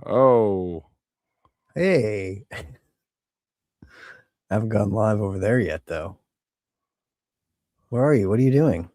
Oh, Hey. I haven't gone live over there yet, though. Where are you? What are you doing?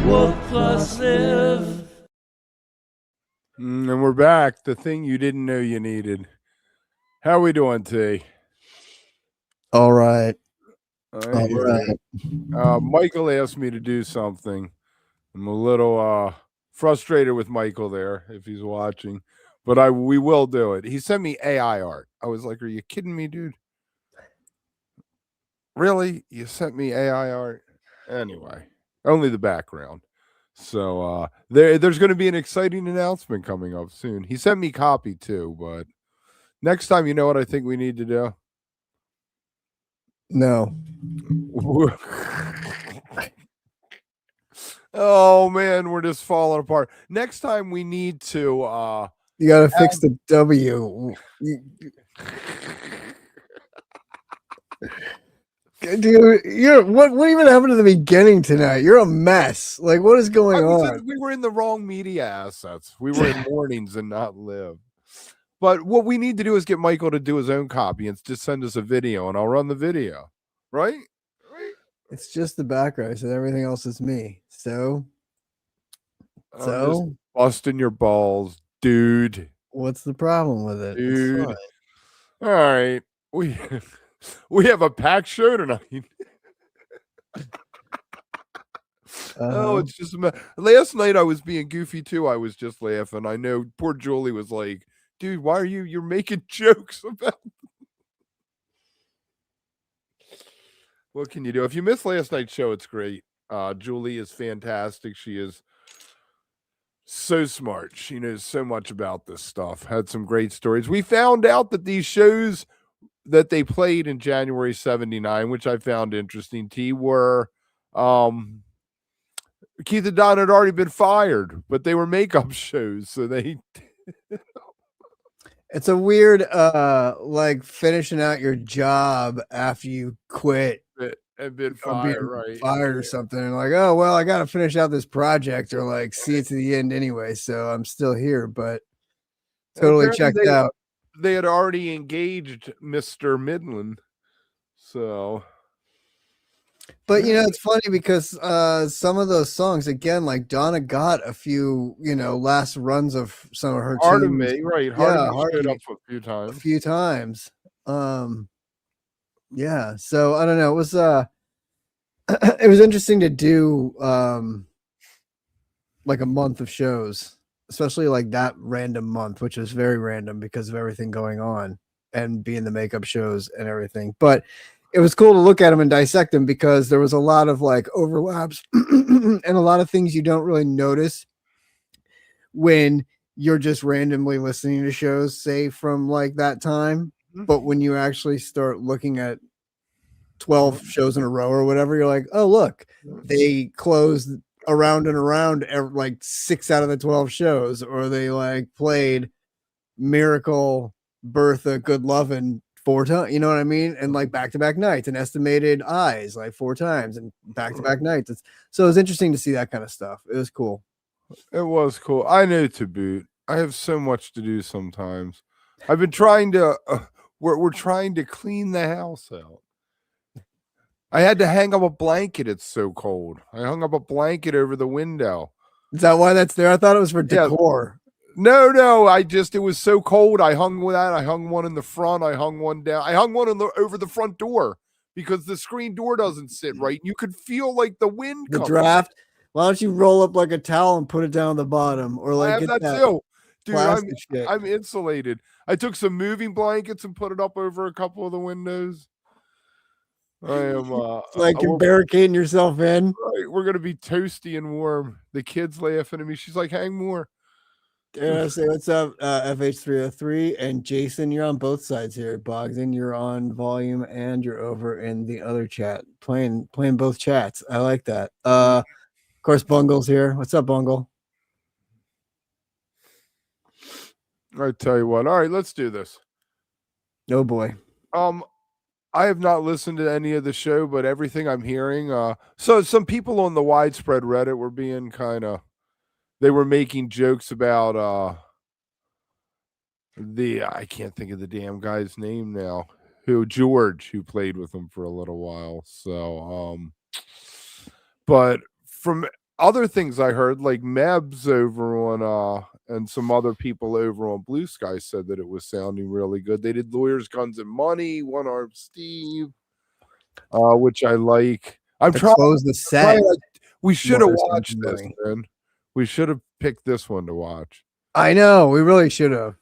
wook+live. and we're back. The thing you didn't know you needed. How we doing, T? All right. All right. Michael asked me to do something. I'm a little frustrated with Michael there if he's watching, but we will do it. He sent me AI art. I was like, "Are you kidding me, dude? Really? You sent me AI art?" Anyway, only the background. So there's going to be an exciting announcement coming up soon. He sent me copy too, but next time, you know what I think we need to do? No. Oh man, we're just falling apart. Next time we need to You got to fix the W. Dude, what even happened at the beginning tonight? You're a mess. Like, what is going on? We were in the wrong media assets. We were in mornings and not live. But what we need to do is get Michael to do his own copy and just send us a video, and I'll run the video. Right? It's just the background, so everything else is me. So I'm just busting your balls, dude. What's the problem with it? Dude. All right. We have a packed show tonight. Oh, it's just last night I was being goofy too. I was just laughing. I know poor Julie was like, "Dude, why are you're making jokes about?" What can you do? If you missed last night's show, it's great. Julie is fantastic. She is so smart. She knows so much about this stuff. Had some great stories. We found out that these shows that they played in January 79, which I found interesting, T, were Keith and Don had already been fired, but they were makeup shows, so they it's a weird like finishing out your job after you quit and been fired, right? Fired or something, and like, oh well, I gotta finish out this project or like see it to the end anyway, so I'm still here, but totally checked out. They had already engaged Mr. Midland. So but you know, it's funny because some of those songs, again, like Donna got a few, last runs of some of her Heart of Me, right? Heart of Me up a few times. Yeah, so I don't know. It was it was interesting to do like a month of shows, especially like that random month, which was very random because of everything going on and being the makeup shows and everything. But it was cool to look at them and dissect them because there was a lot of like overlaps and a lot of things you don't really notice when you're just randomly listening to shows, say from like that time. But when you actually start looking at 12 shows in a row or whatever, you're like, oh, look, they closed around and around like 6 out of the 12 shows, or they like played Miracle, Bertha, Good Lovin' 4 times, you know what I mean? And like back-to-back nights, and Estimated Eyes like 4 times and back-to-back nights. So it was interesting to see that kind of stuff. It was cool. It was cool. I know to boot. I have so much to do sometimes. I've been trying to. We're trying to clean the house out. I had to hang up a blanket. It's so cold. I hung up a blanket over the window. Is that why that's there? I thought it was for Yeah. decor. No. It was so cold. I hung that. I hung one in the front. I hung one down. I hung one over the front door because the screen door doesn't sit right. You could feel like the wind The coming. draft. Why don't you roll up like a towel and put it down the bottom, or I like have get that too. Dude, plastic shit? I'm insulated. I took some moving blankets and put it up over a couple of the windows. I am It's like you're barricading yourself in. Right, we're gonna be toasty and warm. The kids laughing at me. She's like, hang more. And I say, what's up, FH303 and Jason? You're on both sides here. Bogdan, you're on volume, and you're over in the other chat, playing both chats. I like that. Of course, Bungle's here. What's up, Bungle? I tell you what. All right, let's do this. Oh boy. I have not listened to any of the show, but everything I'm hearing, so some people on the widespread Reddit were being they were making jokes about I can't think of the damn guy's name now, George, who played with him for a little while. So but from other things I heard, like Mebs over on and some other people over on Blue Sky said that it was sounding really good. They did Lawyers, Guns, and Money, One Arm Steve, which I like. I'm trying to close the set. We should have watched this, man. We should have picked this one to watch. I know, we really should have.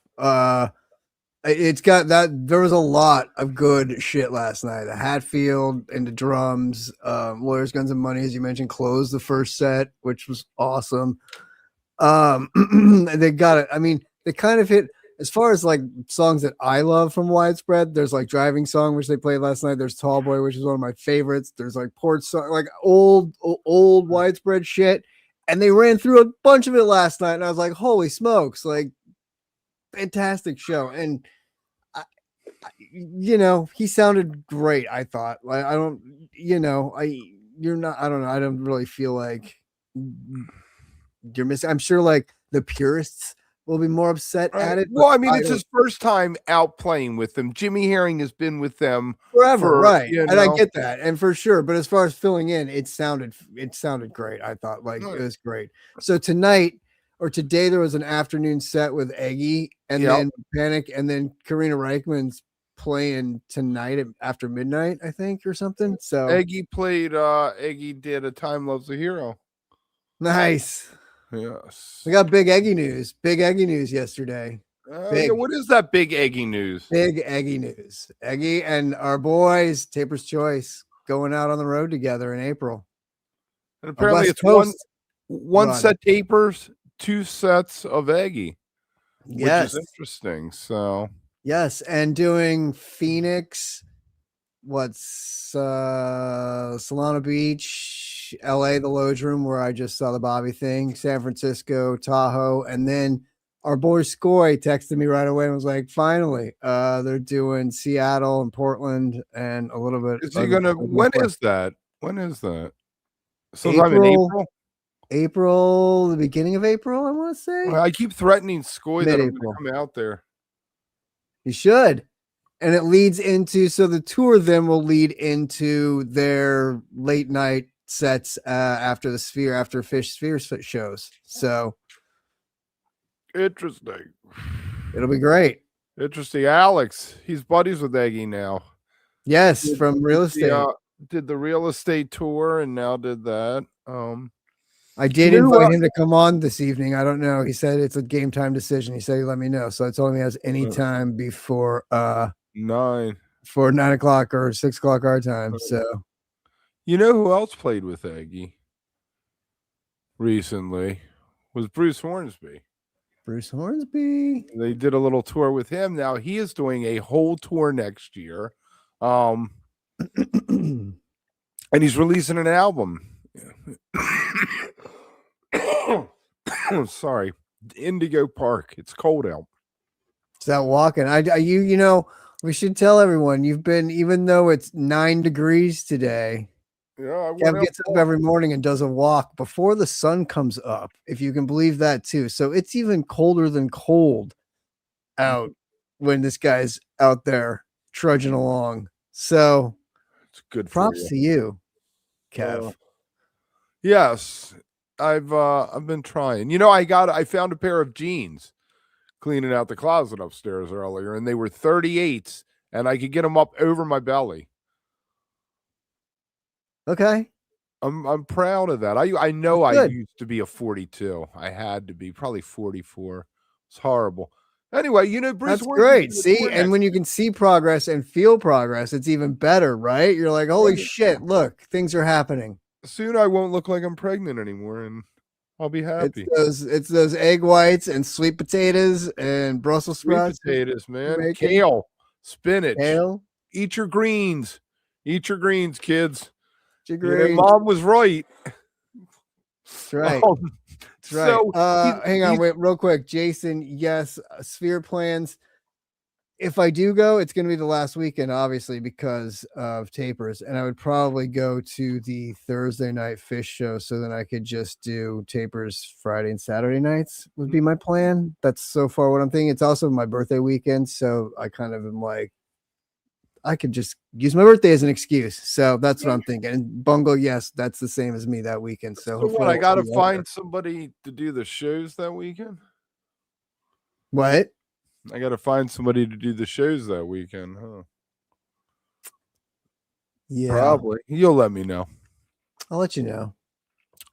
It's got that. There was a lot of good shit last night. The Hatfield and the drums, Lawyers, Guns, and Money, as you mentioned, closed the first set, which was awesome. They got it. I mean, they kind of hit as far as like songs that I love from Widespread. There's like Driving Song, which they played last night. There's Tall Boy, which is one of my favorites. There's like Port Song, like old Widespread shit. And they ran through a bunch of it last night, and I was like, holy smokes, like fantastic show. And he sounded great. I thought, like, I don't know. I don't really feel like you're missing. I'm sure like the purists will be more upset at it. Well, I mean, it's his first time out playing with them. Jimmy Herring has been with them forever, right? And I get that, and for sure. But as far as filling in, it sounded great. I thought like it was great. So tonight or today there was an afternoon set with Eggy and then Panic, and then Karina Reichman's playing tonight after midnight, I think, or something. So Eggy did A Time Loves a Hero. Nice. Yes. We got big Eggy news. Big Eggy news yesterday. Yeah, what is that big Eggy news? Big Eggy news. Eggy and our boys, Taper's Choice, going out on the road together in April. And apparently it's one set Tapers, 2 sets of Eggy, which is interesting. So yes, and doing Phoenix, Solana Beach, LA, the Loge Room, where I just saw the Bobby thing, San Francisco, Tahoe, and then our boy Skoy texted me right away and was like, finally, they're doing Seattle and Portland and a little bit. Is he gonna when is that? Sometime in April, the beginning of April, I want to say. Well, I keep threatening Skoy that I'm gonna come out there. You should. And it leads into, so the tour then will lead into their late night sets after PHiSH Sphere shows. So interesting. It'll be great. Interesting. Alex, he's buddies with Eggy now. Yes, from real estate. Did the real estate tour and now did that. I did invite him to come on this evening. I don't know. He said it's a game time decision. He said he'd let me know. So I told him he has any time before 9 o'clock or 6 o'clock our time. So you know who else played with Eggy recently was Bruce Hornsby. Bruce Hornsby. They did a little tour with him. Now he is doing a whole tour next year. And he's releasing an album. Sorry. Indigo Park. It's cold out. It's out walking. We should tell everyone you've been, even though it's 9 degrees today, Yeah, I Kev went out. gets up every morning and does a walk before the sun comes up, if you can believe that too. So it's even colder than cold out when this guy's out there trudging along. So It's good for props you. to you, Kev. Yes, I've been trying. I found a pair of jeans cleaning out the closet upstairs earlier, and they were 38s, and I could get them up over my belly. Okay. I'm proud of that. I know That's I good. used to be a 42. I had to be probably 44. It's horrible. Anyway, Bruce That's Hornsby's great. doing a See, tour and next when you can see progress and feel progress, it's even better, right? You're like, holy year. shit, look, things are happening. Soon I won't look like I'm pregnant anymore, and I'll be happy. It's those egg whites and sweet potatoes and Brussels Sweet sprouts potatoes, you're man. making. Kale, spinach. Kale, Eat your greens. Eat your greens, kids. jiggery. Mom was right. That's right. Um, That's right. so Hang on, wait, real quick. Jason, yes, Sphere plans. If I do go, it's going to be the last weekend, obviously, because of tapers. And I would probably go to the Thursday night PHiSH show so then I could just do tapers Friday and Saturday nights, would be my plan. That's so far what I'm thinking. It's also my birthday weekend. So I kind of am like, I could just use my birthday as an excuse. So that's what I'm thinking. And Bungle, yes, that's the same as me that weekend. So what? I I'll got to be out find there. somebody to do the shows that weekend. What? I got to find somebody to do the shows that weekend, huh? Yeah. Probably. You'll let me know. I'll let you know.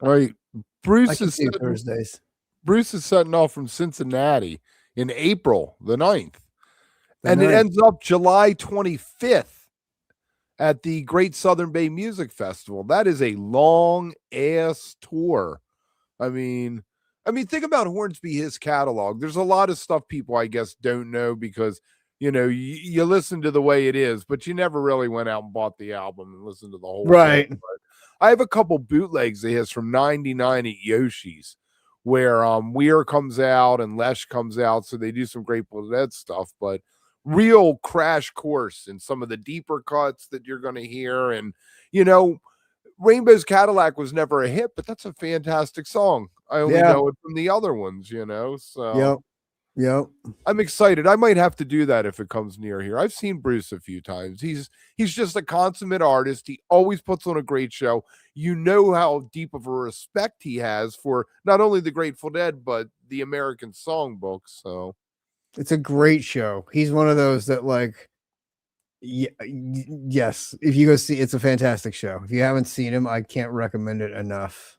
All right. I Bruce can is do setting, Thursdays. Bruce is setting off from Cincinnati in April the 9th. The And it 9th. ends up July 25th at the Great Southern Bay Music Festival. That is a long ass tour. I mean, think about Hornsby, his catalog. There's a lot of stuff people, I guess, don't know because, you listen to the way it is, but you never really went out and bought the album and listened to the whole Right. thing. But I have a couple bootlegs of his from 99 at Yoshi's where Weir comes out and Lesh comes out. So they do some Grateful Dead stuff, but real crash course in some of the deeper cuts that you're going to hear. And, Rainbow's Cadillac was never a hit, but that's a fantastic song. I only know it from the other ones, so Yep. I'm excited. I might have to do that if it comes near here. I've seen Bruce a few times. He's just a consummate artist. He always puts on a great show. You know how deep of a respect he has for not only the Grateful Dead, but the American songbook. So It's a great show. He's one of those that yes, if you go see, it's a fantastic show. If you haven't seen him, I can't recommend it enough.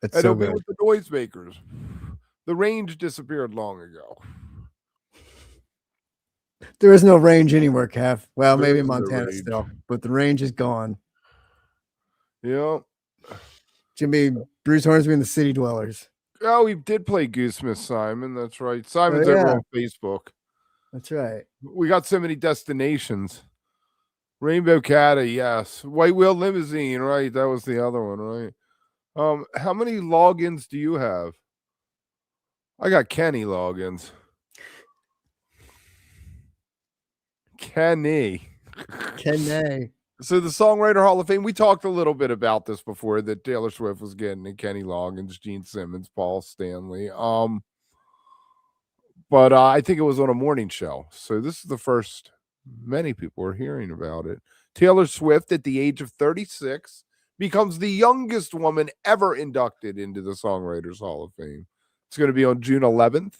It's so good. With the noisemakers. The range disappeared long ago. There is no range anywhere, Kev. Well, There maybe is no Montana range. still, but the range is gone. Yeah. Jimmy, Bruce Hornsby and the City Dwellers. Oh, he did play Goodsmith Simon. That's right. Simon's over on Facebook. That's right. We got so many destinations. Rainbow Caddy, yes. White Wheel Limousine, right? That was the other one, right? How many logins do you have? I got Kenny logins. Kenny. So the Songwriter Hall of Fame, we talked a little bit about this before that Taylor Swift was getting and Kenny Loggins, Gene Simmons, Paul Stanley. But I think it was on a morning show. So this is the first many people are hearing about it. Taylor Swift at the age of 36 becomes the youngest woman ever inducted into the Songwriters Hall of Fame. It's going to be on June 11th,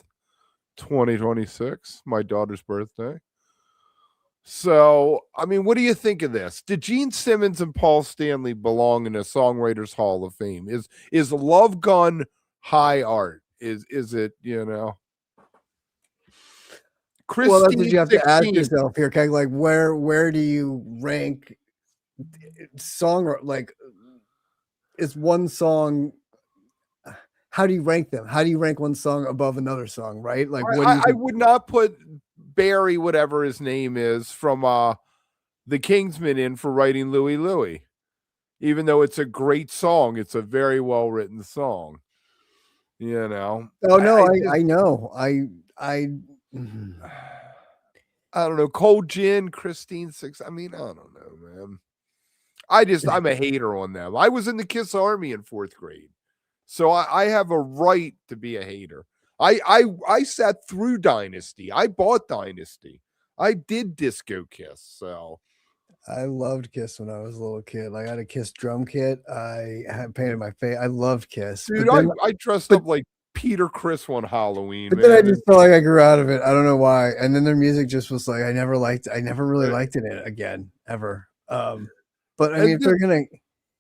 2026, my daughter's birthday. So, what do you think of this? Did Gene Simmons and Paul Stanley belong in a Songwriters Hall of Fame? Is Love Gun high art? Is it, Christine, well, that's what you have 16. to ask yourself here, Keg. Like, where do you rank song? Like, is one song? How do you rank them? How do you rank one song above another song? Right? Like, what do you? I would not put Barry, whatever his name is, from the Kingsmen in for writing Louie Louie. Even though it's a great song, it's a very well written song. Oh no, I know. I don't know. Cold Gin, Christine 6. I don't know, man. I'm a hater on them. I was in the Kiss Army in 4th grade. So I have a right to be a hater. I sat through Dynasty. I bought Dynasty. I did Disco Kiss. So I loved Kiss when I was a little kid. Like I had a Kiss drum kit. I had painted my face. I loved Kiss. dude, But then, I dressed up like Peter Criss one Halloween. but then I Man. just felt like I grew out of it. I don't know why. And then their music just was like I never really liked it again ever. But I mean, if they're gonna,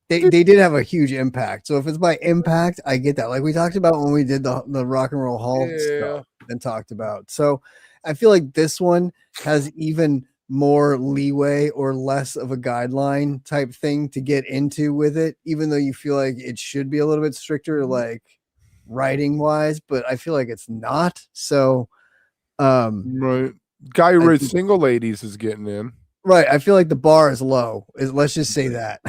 they did have a huge impact. So if it's by impact, I get that. Like we talked about when we did the Rock and Roll Hall stuff and talked about. So I feel like this one has even more leeway or less of a guideline type thing to get into with it, even though you feel like it should be a little bit stricter, like writing wise, but I feel like it's not. So right. Guy who wrote Single Ladies is getting in. Right. I feel like the bar is low. Let's just say that.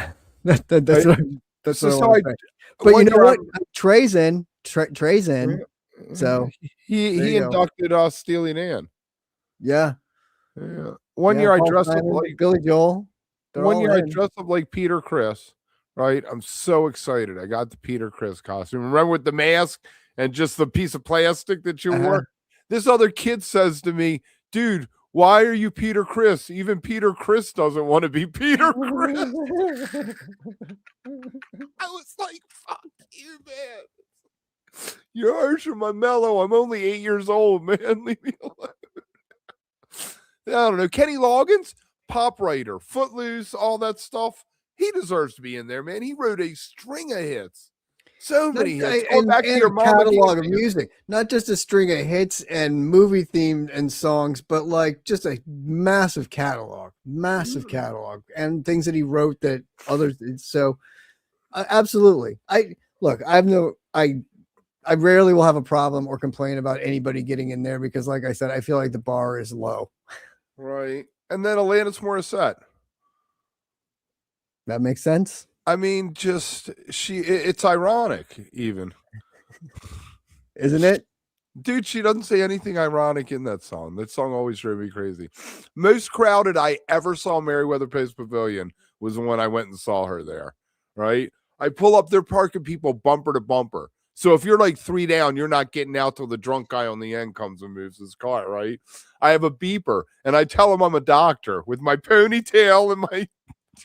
That's what I think. But you know what? Trey's in. Trey's in. So he inducted Steely Dan. Yeah. Yeah. One year I dressed up like Billy Joel. One year I dressed up like Peter Criss. Right. I'm so excited. I got the Peter Criss costume. Remember with the mask and just the piece of plastic that you wore? This other kid says to me, dude, why are you Peter Criss? Even Peter Criss doesn't want to be Peter Criss. I was like, fuck you, man. You're harshing my mellow. I'm only 8 years old, man. Leave me alone. I don't know. Kenny Loggins, pop writer, Footloose, all that stuff. He deserves to be in there, man. He wrote a string of hits. So many hits. Going back to your catalog of music, not just a string of hits and movie themed and songs, but like just a massive catalog and things that he wrote that others did. So absolutely. I rarely will have a problem or complain about anybody getting in there because like I said, I feel like the bar is low. Right. And then Alanis Morissette. That makes sense. I mean, just it's ironic even. Isn't it? Dude, she doesn't say anything ironic in that song. That song always drove me crazy. Most crowded I ever saw Merriweather Post Pavilion was the one I went and saw her there. Right? I pull up there parking people bumper to bumper. So if you're like 3 down, you're not getting out till the drunk guy on the end comes and moves his car, right? I have a beeper and I tell him I'm a doctor with my ponytail and my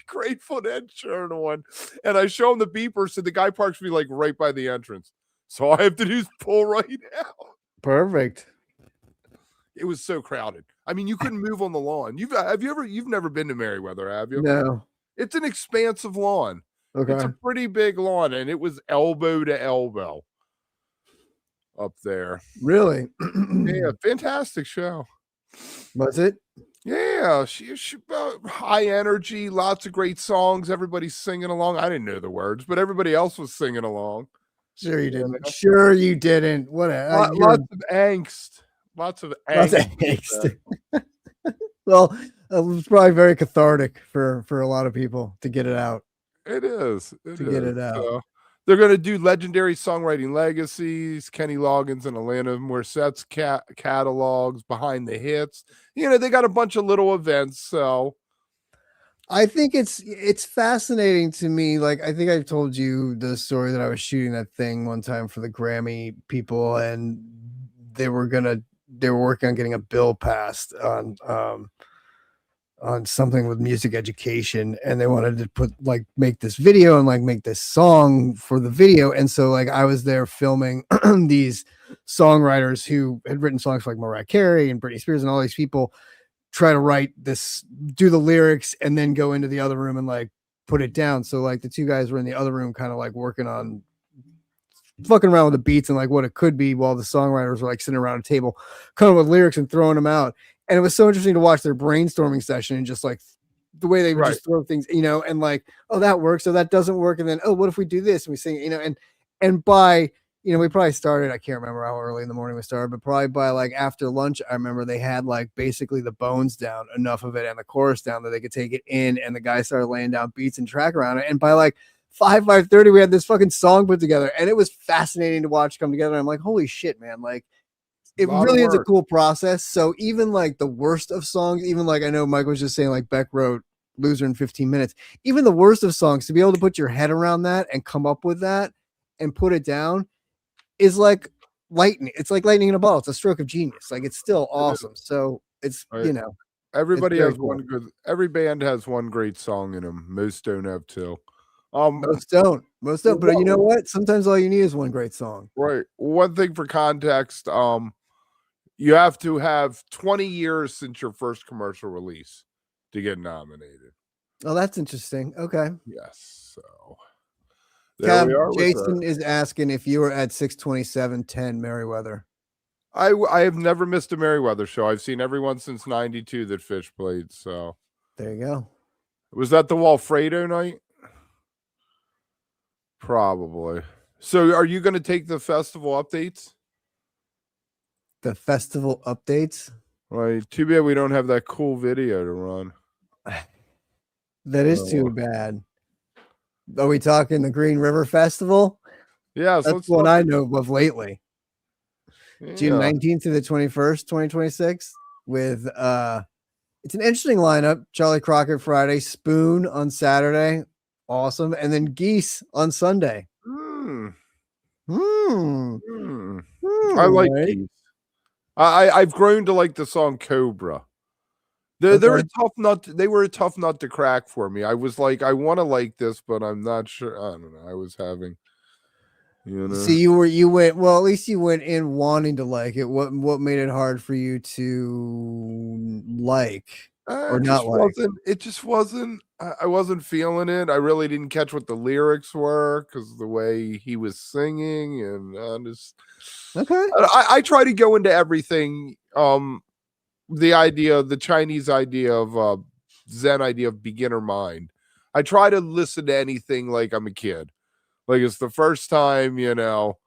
Grateful Dead shirt on, and I show him the beeper, so the guy parks me like right by the entrance. So all I have to do is pull right out. Perfect. It was so crowded. I mean, you couldn't move on the lawn. You've never been to Merriweather, have you? No. It's an expansive lawn. Okay. It's a pretty big lawn, and it was elbow to elbow up there. Really? Yeah, fantastic show. Was it? Yeah, she high energy, lots of great songs. Everybody's singing along. I didn't know the words, but everybody else was singing along. Sure you didn't. Sure you didn't. What lots of angst. Lots of angst. Well, it was probably very cathartic for a lot of people to get it out. It is. Get it out. So, they're going to do legendary songwriting legacies, Kenny Loggins and Alanis Morissette's catalogs, behind the hits. You know, they got a bunch of little events. So I think it's fascinating to me. Like, I think I've told you the story that I was shooting that thing one time for the Grammy people, and they were working on getting a bill passed on something with music education, and they wanted to make this video and make this song for the video. And so I was there filming these songwriters who had written songs for Mariah Carey and Britney Spears and all these people try to write this, do the lyrics, and then go into the other room and put it down. So the two guys were in the other room kind of working on fucking around with the beats and what it could be, while the songwriters were sitting around a table coming up with lyrics and throwing them out. And it was so interesting to watch their brainstorming session and just the way they would just throw things, and oh, that works. So that doesn't work. And then, oh, what if we do this? And we sing, and by, we probably started, I can't remember how early in the morning we started, but probably by after lunch, I remember they had basically the bones down, enough of it, and the chorus down that they could take it in. And the guys started laying down beats and track around it. And by 5:30, we had this fucking song put together, and it was fascinating to watch come together. I'm like, holy shit, man. It really is a cool process. So even the worst of songs, even I know Mike was just saying Beck wrote Loser in 15 minutes. Even the worst of songs, to be able to put your head around that and come up with that and put it down is like lightning. It's like lightning in a bottle. It's a stroke of genius. Like, it's still awesome. So it's, Right. you know, Everybody very has cool. one good. Every band has one great song in them. Most don't have two. Most don't. But you know what? Sometimes all you need is one great song. Right. One thing for context. You have to have 20 years since your first commercial release to get nominated. Oh, that's interesting. Okay. Yes. So there we are. Jason is asking if you were at 627-10 Merriweather. I have never missed a Merriweather show. I've seen everyone since '92 that PHiSH played. So there you go. Was that the Walfredo night? Probably. So are you going to take the festival updates? The festival updates? Right. Too bad we don't have that cool video to run. That is too bad. Are we talking the Green River Festival? Yeah, that's what I know of lately. Yeah. June 19th to the 21st, 2026. With it's an interesting lineup. Charlie Crockett Friday, Spoon on Saturday, awesome, and then Geese on Sunday. I like Geese. I've grown to like the song Cobra. They're a tough nut. They were a tough nut to crack for me. I was like, I want to like this, but I'm not sure. I don't know. I was having, you know. See, you went well. At least you went in wanting to like it. What made it hard for you to like or not like? It just wasn't. I wasn't feeling it. I really didn't catch what the lyrics were because the way he was singing, and just okay. I try to go into everything. The Chinese idea of Zen idea of beginner mind. I try to listen to anything like I'm a kid. Like it's the first time, you know.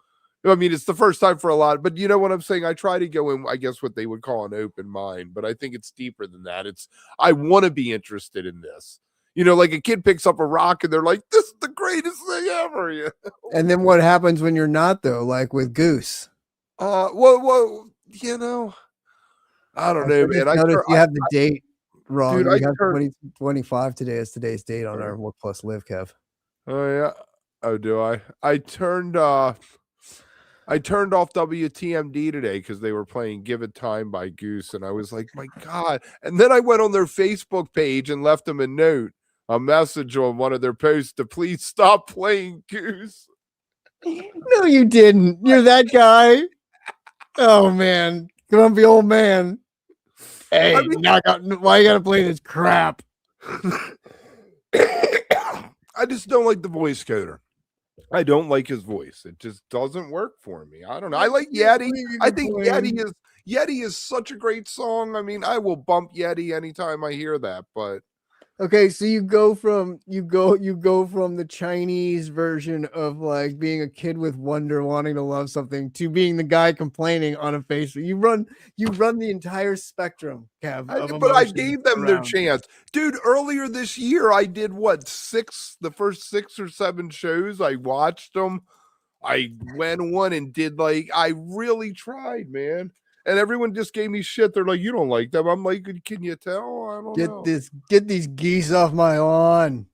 I mean, it's the first time for a lot, but you know what I'm saying? I try to go in, I guess, what they would call an open mind, but I think it's deeper than that. I want to be interested in this. You know, like a kid picks up a rock and they're like, this is the greatest thing ever. You know? And then what happens when you're not, though, like with Goose? Well, you know, I don't know, man. You have the date wrong. Dude, we have 2025 today as today's date on our wook+live, Kev. Oh yeah. Oh, do I? I turned off WTMD today because they were playing "Give It Time" by Goose, and I was like, my God. And then I went on their Facebook page and left them a message on one of their posts to please stop playing Goose. No, you didn't. You're that guy. Oh man, grumpy old man. Hey, why you gotta play this crap? I just don't like the voice coder. I don't like his voice. It just doesn't work for me. I don't know. I like Yeti. I think Yeti is such a great song. I mean, I will bump Yeti anytime I hear that, but okay, so you go from the Chinese version of like being a kid with wonder wanting to love something to being the guy complaining on a Facebook. You run the entire spectrum, Kev. But I gave them their chance. Dude, earlier this year I did the first 6 or 7 shows. I watched them. I went on and did I really tried, man. And everyone just gave me shit. They're like, you don't like them. I'm like, can you tell? I don't know. Get these geese off my lawn.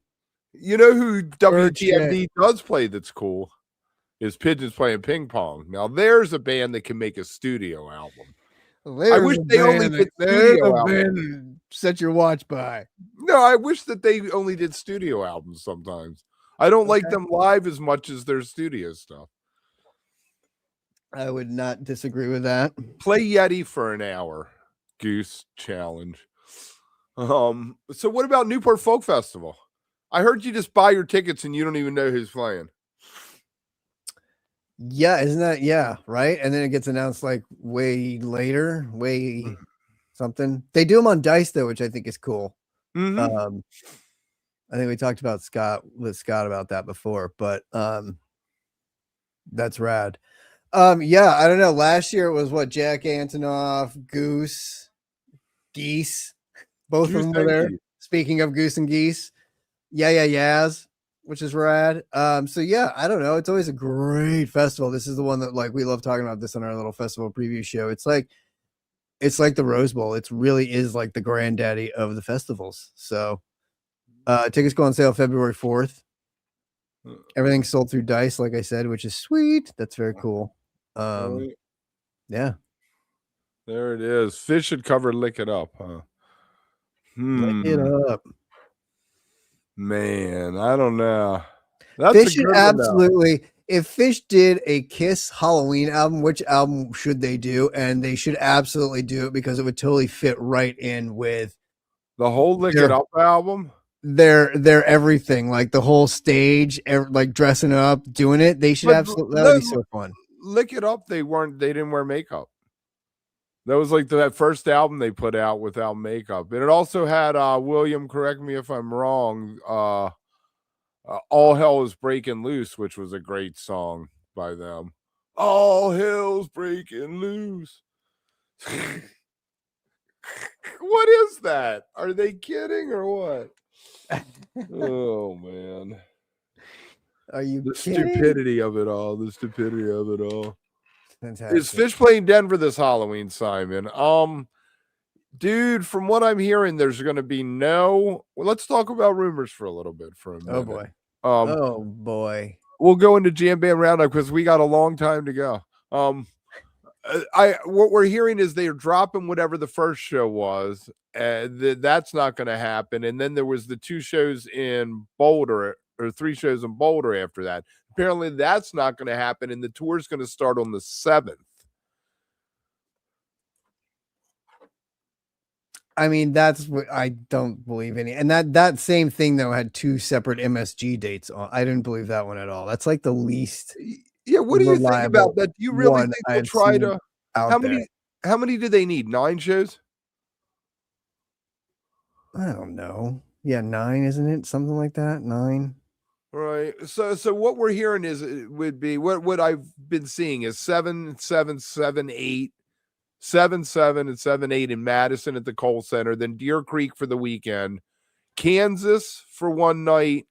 You know who WTMD does play that's cool? Is Pigeons Playing Ping Pong. Now, there's a band that can make a studio album. I wish they only did studio albums. Set your watch by. No, I wish that they only did studio albums sometimes. I don't like them live as much as their studio stuff. I would not disagree with that. Play Yeti for an hour. Goose challenge. So what about Newport Folk Festival? I heard you just buy your tickets and you don't even know who's playing. Yeah, isn't that right? And then it gets announced like way later, something. They do them on Dice though, which I think is cool. Mm-hmm. I think we talked about Scott about that before, but that's rad. I don't know. Last year it was what Jack Antonoff, Goose, Geese, both of them were there. Speaking of Goose and Geese, Yaz, which is rad. So yeah, I don't know. It's always a great festival. This is the one that we love talking about this on our little festival preview show. It's like the Rose Bowl. It really is like the granddaddy of the festivals. So Tickets go on sale February 4th. Everything's sold through Dice, like I said, which is sweet. That's very cool. Yeah. There it is. Fish should cover Lick It Up, huh? Lick it up. Man, I don't know. That's Fish a should good absolutely. If Fish did a Kiss Halloween album, which album should they do? And they should absolutely do it because it would totally fit right in with the whole Lick It Up album. Their everything, like the whole stage, like dressing up, doing it. They should absolutely. That would be so fun. Lick It Up. They didn't wear makeup. That was like that first album they put out without makeup. And it also had William, correct me if I'm wrong, All Hell Is Breaking Loose, which was a great song by them. All hell's breaking loose. What is that? Are they kidding or what? Oh man. Are you the kidding? Stupidity of it all. The stupidity of it all. Fantastic. Is Fish playing Denver this Halloween, Simon? Dude, from what I'm hearing, there's going to be no. Well, let's talk about rumors for a little bit for a minute. Oh boy. We'll go into Jam Band Roundup because we got a long time to go. What we're hearing is they're dropping whatever the first show was. That's not going to happen. And then there was the 2 shows in Boulder, or 3 shows in Boulder after that. Apparently that's not going to happen, and the tour is going to start on the 7th. I mean, that's what I don't believe any. And that same thing though had 2 separate MSG dates on. I didn't believe that one at all. That's like the least. Yeah, what do you think about that? Do you really think they'll try to? How many do they need? 9 shows? I don't know. Yeah, 9, isn't it? Something like that. 9. Right. So what we're hearing is it would be what I've been seeing is 7, 7, 7, 8, 7, 7, and 7, 8 in Madison at the Kohl Center, then Deer Creek for the weekend, Kansas for one night,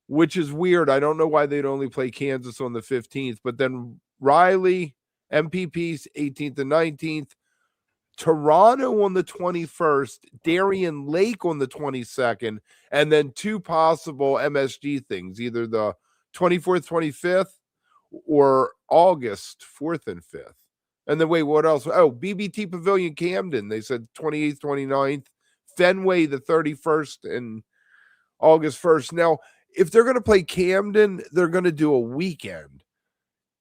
which is weird. I don't know why they'd only play Kansas on the 15th, but then Riley, MPP's 18th and 19th, Toronto on the 21st, Darien Lake on the 22nd, and then 2 possible MSG things, either the 24th, 25th, or August 4th and 5th. And then wait, what else? Oh, BBT Pavilion Camden. They said 28th, 29th, Fenway the 31st, and August 1st. Now, if they're going to play Camden, they're going to do a weekend.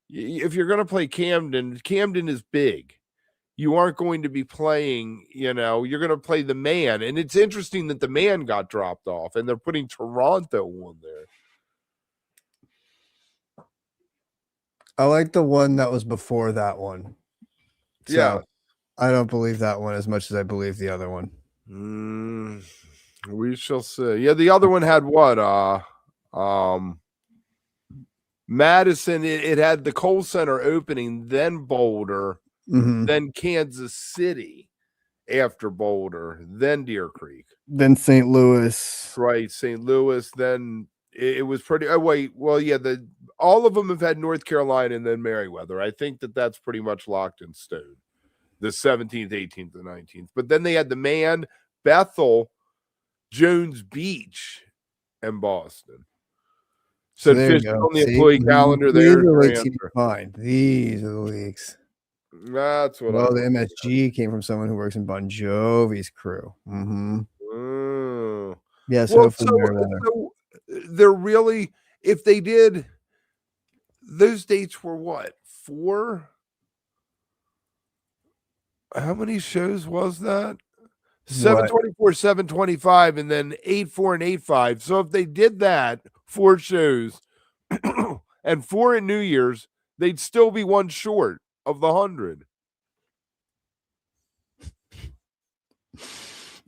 If you're going to play Camden, Camden is big. You aren't going to be playing, you're going to play the Man. And it's interesting that the Man got dropped off and they're putting Toronto on there. I like the one that was before that one. So yeah. I don't believe that one as much as I believe the other one. We shall see. Yeah, the other one had what? Madison, it had the Kohl Center opening, then Boulder, then Kansas City after Boulder, then Deer Creek, then St. Louis. Right, St. Louis. Then it was pretty. Oh wait, well yeah, all of them have had North Carolina and then Merriweather. I think that's pretty much locked in stone. The 17th, 18th, and 19th. But then they had the Man, Bethel, Jones Beach, and Boston. So Fish on the employee calendar there. Fine. These are the leaks. That's what the MSG came from someone who works in Bon Jovi's crew. Yes. Well, so they're really, if they did, those dates were what? 4? How many shows was that? 724, 725, and then 84 and 85. So if they did that, 4 shows and 4 at New Year's, they'd still be 1 short of the 100.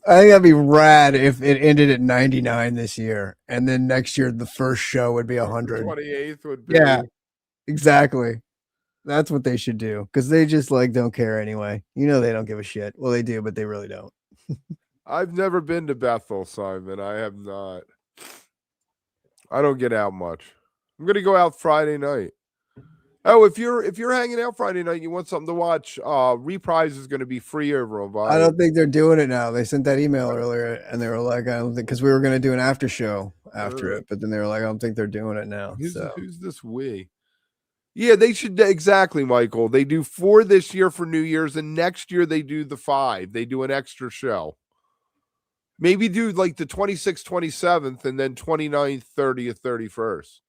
I think that'd be rad if it ended at 99 this year, and then next year the first show would be 100. 28th would be. Yeah, exactly. That's what they should do, because they just don't care anyway. They don't give a shit. Well, they do, but they really don't. I've never been to Bethel, Simon. I have not. I don't get out much. I'm going to go out Friday night. Oh, if you're hanging out Friday night, and you want something to watch. Reprise is going to be free over on I Vibe. don't think they're doing it now. They sent that email earlier, and they were like, "I don't think," because we were going to do an after show after it, but then they were like, "I don't think they're doing it now." Who's this we? Yeah, they should exactly, Michael. They do 4 this year for New Year's, and next year they do the 5. They do an extra show. Maybe do like the 26th, 27th, and then 29th, 30th, 31st.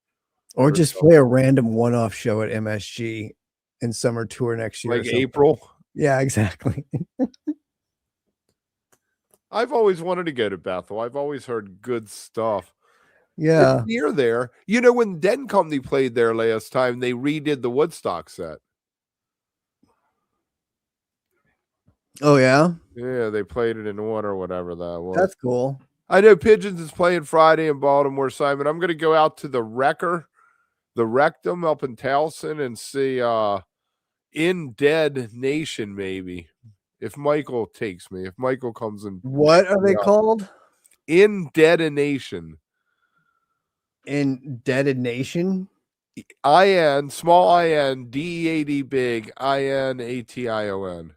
Or just play a random one-off show at MSG in summer tour next year. Like April. Yeah, exactly. I've always wanted to go to Bethel. I've always heard good stuff. Yeah. It's near there. You know, when Den Company played there last time, they redid the Woodstock set. Oh, yeah? Yeah, they played it in one or whatever that was. That's cool. I know Pigeons is playing Friday in Baltimore, Simon. I'm going to go out to the Rectum up in Towson and see In Dead Nation, maybe. If Michael takes me. If Michael comes in. What are they called? In Dead Nation. In Dead Nation? IN, small IN, DEAD big, INATION.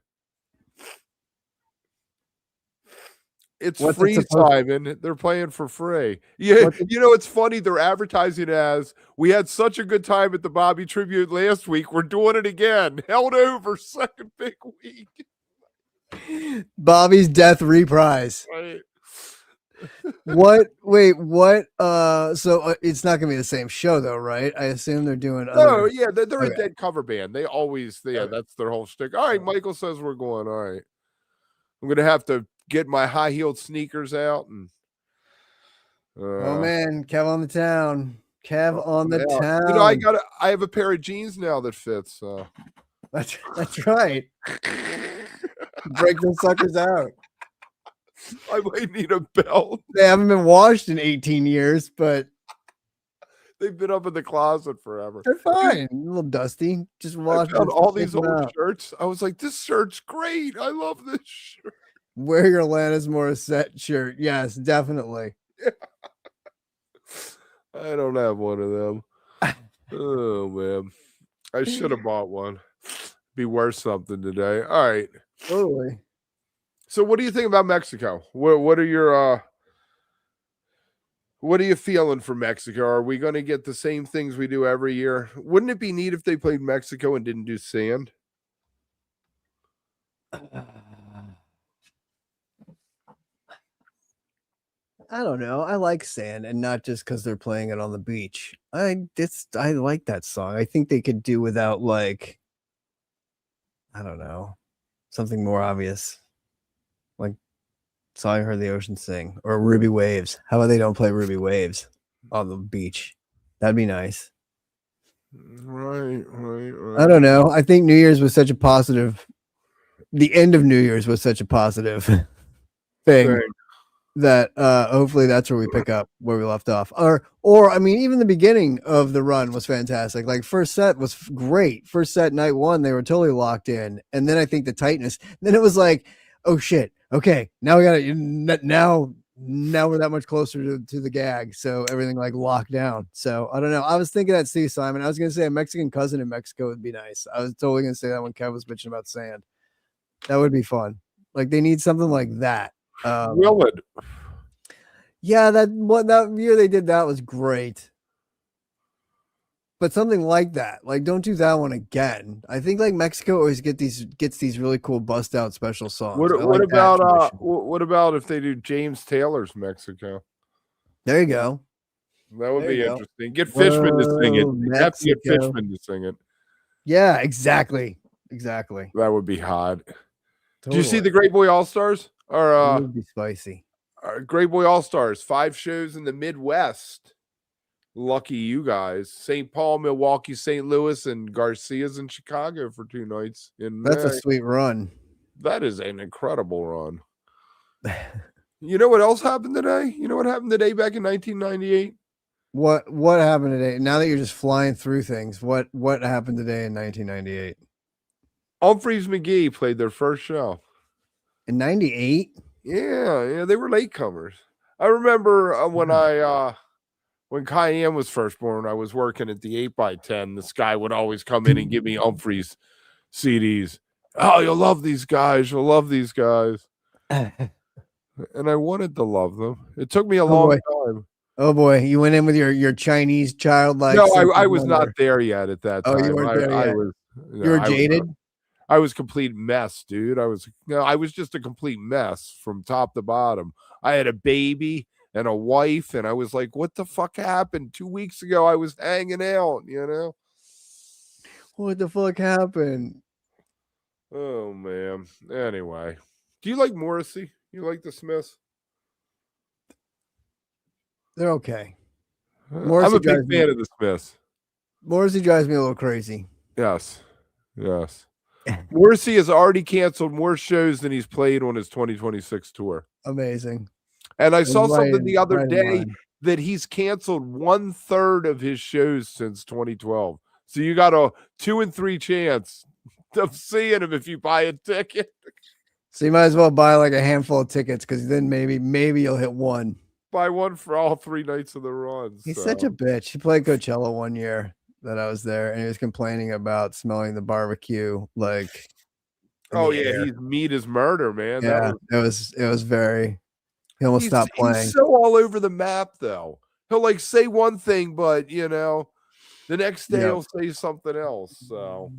It's What's free, Simon. They're playing for free. Yeah, you know, it's funny. They're advertising as, we had such a good time at the Bobby Tribute last week. We're doing it again. Held over, second big week. Bobby's Death Reprise. Right. What? Wait, what? So it's not gonna be the same show though, right? I assume they're doing. Oh yeah, they're a Dead cover band. They always, that's their whole shtick. All right, Michael says we're going. All right, I'm gonna have to get my high-heeled sneakers out and. Oh man, Kev on the town. Kev on the town. You know, I have a pair of jeans now that fits. So. That's right. Break those suckers out. I might need a belt. They haven't been washed in 18 years, but they've been up in the closet forever. They're fine. A little dusty. Just wash them. All these old shirts. I was like, this shirt's great. I love this shirt. Wear your Alanis Morissette shirt. Yes, definitely. Yeah. I don't have one of them. Oh man, I should have bought one. Be worth something today. All right. Totally. So what do you think about Mexico? What are your what are you feeling for Mexico? Are we going to get the same things we do every year? Wouldn't it be neat if they played Mexico and didn't do sand? I don't know. I like sand, and not just because they're playing it on the beach. I like that song. I think they could do without, like, I don't know, something more obvious. Like Song I Heard the Ocean Sing or Ruby Waves. How about they don't play Ruby Waves on the beach? That'd be nice. Right. I don't know. I think New Year's was such a positive. The end of New Year's was such a positive thing that hopefully that's where we pick up where we left off. Or I mean, even the beginning of the run was fantastic. Like first set was great. First set, night one, they were totally locked in. And then I think the tightness, then it was like, oh shit. Okay. Now we got to, now we're that much closer to the gag. So everything like locked down. So I don't know. I was thinking that Steve Simon, I was going to say a Mexican cousin in Mexico would be nice. I was totally going to say that when Kev was bitching about sand. That would be fun. Like they need something like that. Will it? Yeah, that year they did that was great. But something like that, like don't do that one again. I think like Mexico always gets these really cool bust out special songs. What about if they do James Taylor's Mexico? There you go. That would be interesting. Get Fishman to sing it. You have to get Fishman to sing it. Yeah, exactly. Exactly. That would be hot. Totally. Do you see the Great Boy All Stars? Or it would be spicy. Great Boy All Stars, 5 shows in the Midwest. Lucky you guys. St. Paul, Milwaukee, St. Louis, and Garcia's in Chicago for 2 nights in May. That's a sweet run. That is an incredible run. You know what else happened today? You know what happened today back in 1998? What happened today? Now that you're just flying through things, what happened today in 1998? Humphreys McGee played their first show. In 98? Yeah, they were latecomers. I remember when I when Cayenne was first born, I was working at the 8x10. This guy would always come in and give me Humphreys CDs. Oh, you'll love these guys. You'll love these guys. And I wanted to love them. It took me a long time. Oh boy, you went in with your Chinese childlike. No, I was not there yet at that time. Oh, you weren't there yet. I was. You were jaded. I was a complete mess, dude. I was just a complete mess from top to bottom. I had a baby and a wife, and I was like, what the fuck happened? 2 weeks ago, I was hanging out, you know? What the fuck happened? Oh, man. Anyway, do you like Morrissey? You like the Smiths? They're okay. I'm a big fan of the Smiths. Morrissey drives me a little crazy. Yes. Morrissey has already canceled more shows than he's played on his 2026 tour. Amazing. And I saw something the other day that he's canceled 1/3 of his shows since 2012. So you got a 2 in 3 chance of seeing him if you buy a ticket. So you might as well buy like a handful of tickets, because then maybe you'll hit one. Buy one for all 3 nights of the run. He's such a bitch. He played Coachella one year that I was there, and he was complaining about smelling the barbecue like. Oh yeah, he's meat as murder, man. Yeah, it was very. He almost stopped playing. He's so all over the map, though. He'll like say one thing, but you know, the next day he'll say something else. So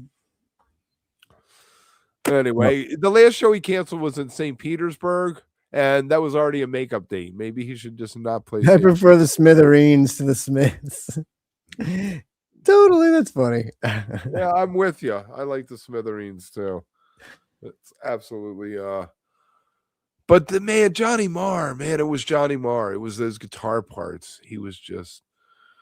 anyway, the last show he canceled was in St. Petersburg, and that was already a makeup date. Maybe he should just not play. I prefer the Smithereens to the Smiths. Totally, that's funny. Yeah, I'm with you. I like the Smithereens too. It's absolutely but the man, Johnny Marr, man, it was Johnny Marr. It was those guitar parts. He was just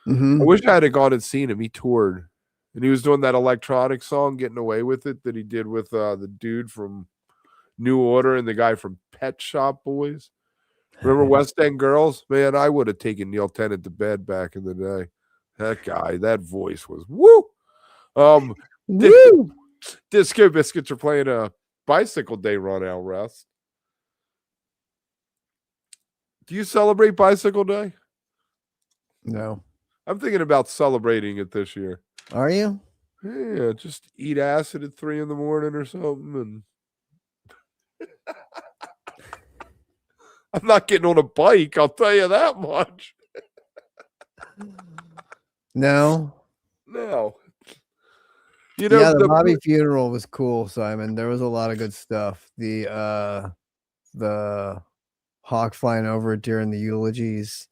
I wish I had gone and seen him. He toured. And he was doing that electronic song, Getting Away With It, that he did with the dude from New Order and the guy from Pet Shop Boys. Remember West End Girls? Man, I would have taken Neil Tennant to bed back in the day. That guy, that voice was woo. Woo! Disco Biscuits are playing a Bicycle Day run out west. Do you celebrate Bicycle Day? No. I'm thinking about celebrating it this year. Are you? Yeah, just eat acid at 3 a.m. or something. And I'm not getting on a bike, I'll tell you that much. No. You know, yeah, the Bobby funeral was cool, Simon. There was a lot of good stuff. The hawk flying over during the eulogies.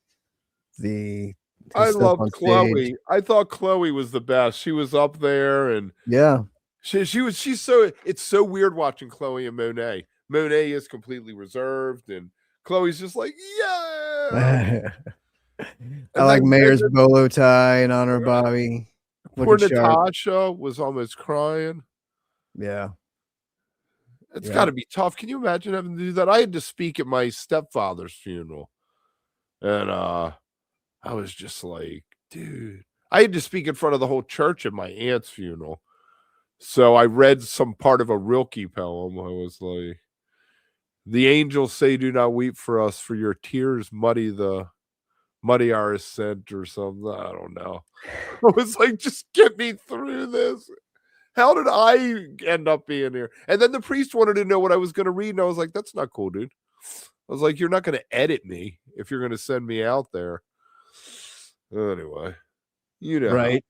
I loved Chloe. I thought Chloe was the best. She was up there, and yeah, she's so. It's so weird watching Chloe and Monet. Monet is completely reserved, and Chloe's just like, yeah. I like Mayor's bolo tie in honor of Bobby. Poor Natasha was almost crying. Yeah. It's got to be tough. Can you imagine having to do that? I had to speak at my stepfather's funeral. And I was just like, dude. I had to speak in front of the whole church at my aunt's funeral. So I read some part of a Rilke poem. I was like, the angels say, do not weep for us, for your tears muddy our ascent or something. I don't know. I was like, just get me through this. How did I end up being here? And then the priest wanted to know what I was going to read. And I was like, that's not cool, dude. I was like, you're not going to edit me if you're going to send me out there. Anyway, you know, right.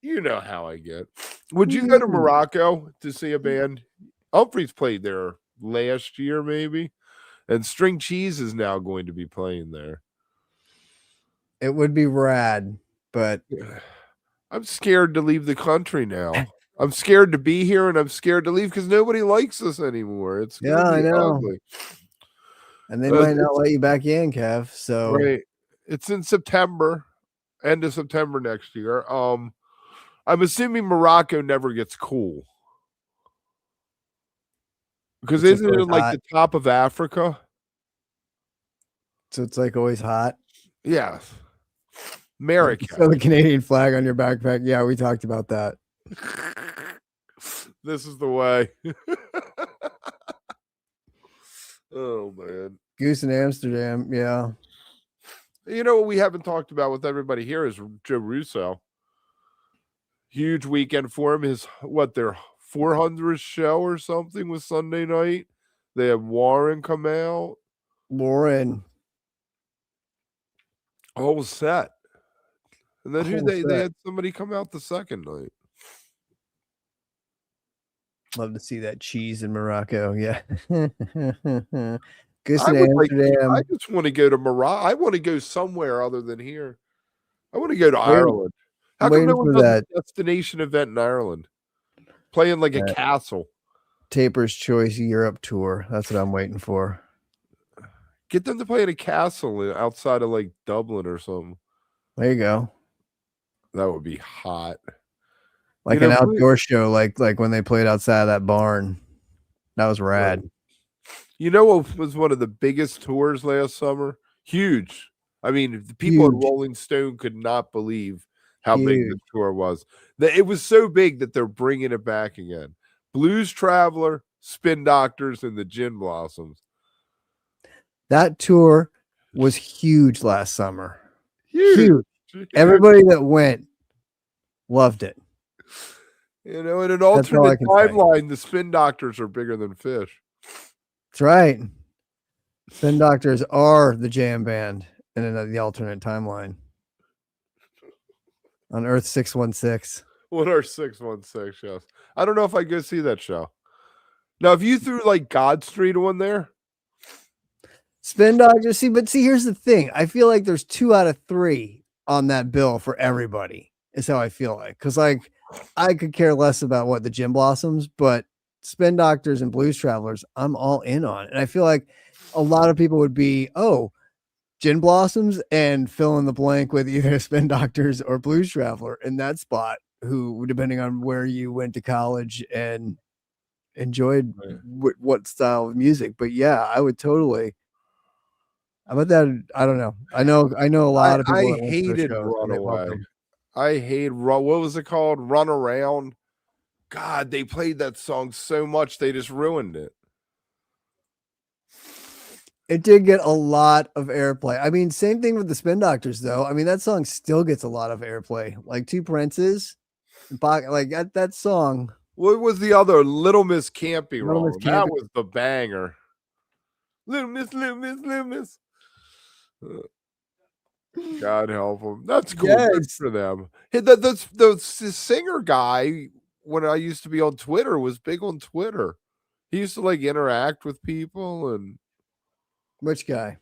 You know how I get. Would you go to Morocco to see a band? Humphreys played there last year, maybe. And String Cheese is now going to be playing there. It would be rad, but I'm scared to leave the country now. I'm scared to be here, and I'm scared to leave because nobody likes us anymore. It's I know. ugly. And they might not let you back in, Kev. So right. It's in September, end of September next year. I'm assuming Morocco never gets cool. Because isn't it like the top of Africa? So it's like always hot. Yeah. America. So the Canadian flag on your backpack. Yeah, we talked about that. This is the way. Oh man. Goose in Amsterdam. Yeah. You know what we haven't talked about with everybody here is Joe Russo. Huge weekend for him. Their 400th show or something was Sunday night. They have Warren come out. Lauren. All set. And then Whole they set. had somebody come out the second night. Love to see that cheese in Morocco. Yeah. I Amsterdam. just want to go to Morocco. I want to go somewhere other than here. I want to go to Ireland. How come no one does a destination event in Ireland? Playing like a castle. Taper's Choice Europe tour. That's what I'm waiting for. Get them to play in a castle outside of like Dublin or something. There you go. That would be hot. Like an outdoor show, like when they played outside of that barn. That was rad. Right. You know what was one of the biggest tours last summer? Huge. I mean, the people at Rolling Stone could not believe how big the tour was. It was so big that they're bringing it back again. Blues Traveler, Spin Doctors, and the Gin Blossoms. That tour was huge last summer. Huge. Everybody that went loved it. You know, in an alternate timeline, the Spin Doctors are bigger than PHiSH. That's right. Spin Doctors are the jam band in the alternate timeline. On Earth 616. What are 616 shows? I don't know if I go see that show. Now, if you threw like God Street on there, Spin Doctors. See, here's the thing. I feel like there's 2 out of 3 on that bill for everybody. Is how I feel like, because like I could care less about what the Gin Blossoms, but Spin Doctors and Blues Travelers, I'm all in on. And I feel like a lot of people would be, Gin Blossoms and fill in the blank with either Spin Doctors or Blues Traveler in that spot, who, depending on where you went to college and enjoyed what style of music. But yeah, I would totally. How about that? I don't know. I know a lot of people. I hated Runaway. I hate what was it called? Run Around. God, they played that song so much they just ruined it. It did get a lot of airplay. I mean, same thing with the Spin Doctors, though. I mean, that song still gets a lot of airplay. Like Two Princes, like that song. What was the other? Little Miss Can't Be Wrong. That was the banger. Little Miss. God help them. That's cool. Yes. Good for them. Hey, the singer guy, when I used to be on Twitter, was big on Twitter. He used to like interact with people. And which guy?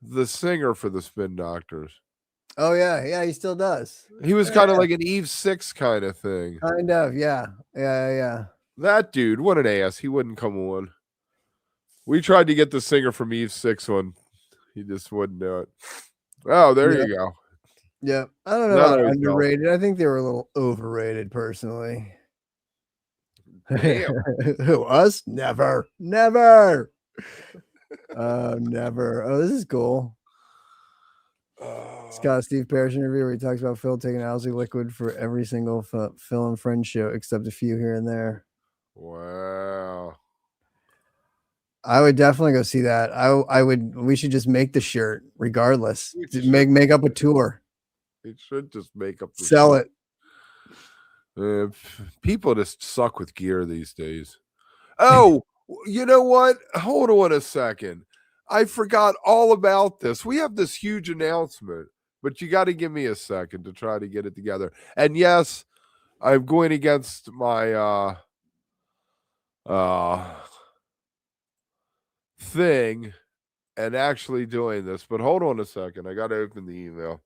The singer for the Spin Doctors. Oh yeah, he still does. He was kind of like an Eve 6 kind of thing. Kind of, yeah. That dude, what an ass. He wouldn't come on. We tried to get the singer from Eve 6 on. He just wouldn't do it. Oh, there you go. Yeah. I don't know about underrated. I think they were a little overrated, personally. Who, us? Never. Never. Oh, this is cool. Scott Steve Parrish interview where he talks about Phil taking Owsley liquid for every single Phil and Friends show, except a few here and there. Wow. I would definitely go see that. We should just make the shirt regardless. Make up a tour. It should just make up the sell shirt. It. People just suck with gear these days. Oh, you know what? Hold on a second. I forgot all about this. We have this huge announcement, but you got to give me a second to try to get it together. And yes, I'm going against my thing and actually doing this, but hold on a second. I got to open the email.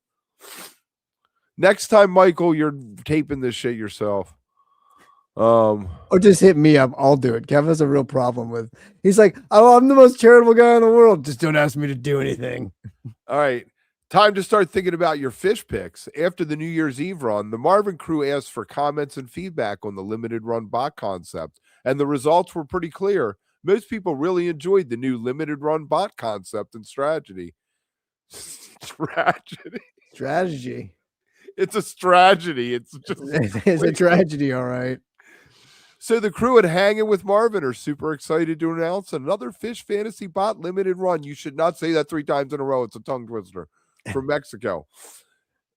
Next time, Michael, you're taping this shit yourself. Or just hit me up. I'll do it. Kev has a real problem with. He's like, "Oh, I'm the most charitable guy in the world. Just don't ask me to do anything." All right, time to start thinking about your PHiSH picks. After the New Year's Eve run, the Marvin crew asked for comments and feedback on the limited run bot concept, and the results were pretty clear. Most people really enjoyed the new limited run bot concept and strategy. Strategy. It's a strategy. It's just it's a tragedy, all right. So the crew at Hanging with Marvin are super excited to announce another PHiSH Fantasy Bot limited run. You should not say that 3 times in a row. It's a tongue twister. from Mexico.